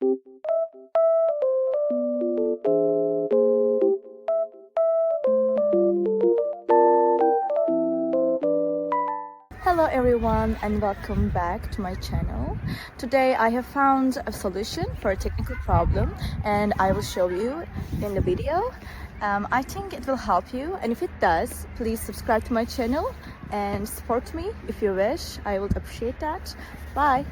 Hello everyone and welcome back to my channel. Today I have found a solution for a technical problem and I will show you in the video. I think it will help you, and if it does, please subscribe to my channel and support me if you wish. I would appreciate that. Bye!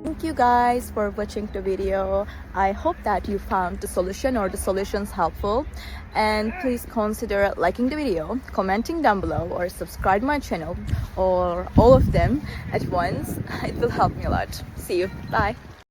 Thank you guys for watching the video. I hope that you found the solution or the solutions helpful, and please consider liking the video, commenting down below, or subscribe my channel, or all of them at once. It will help me a lot. See you. Bye.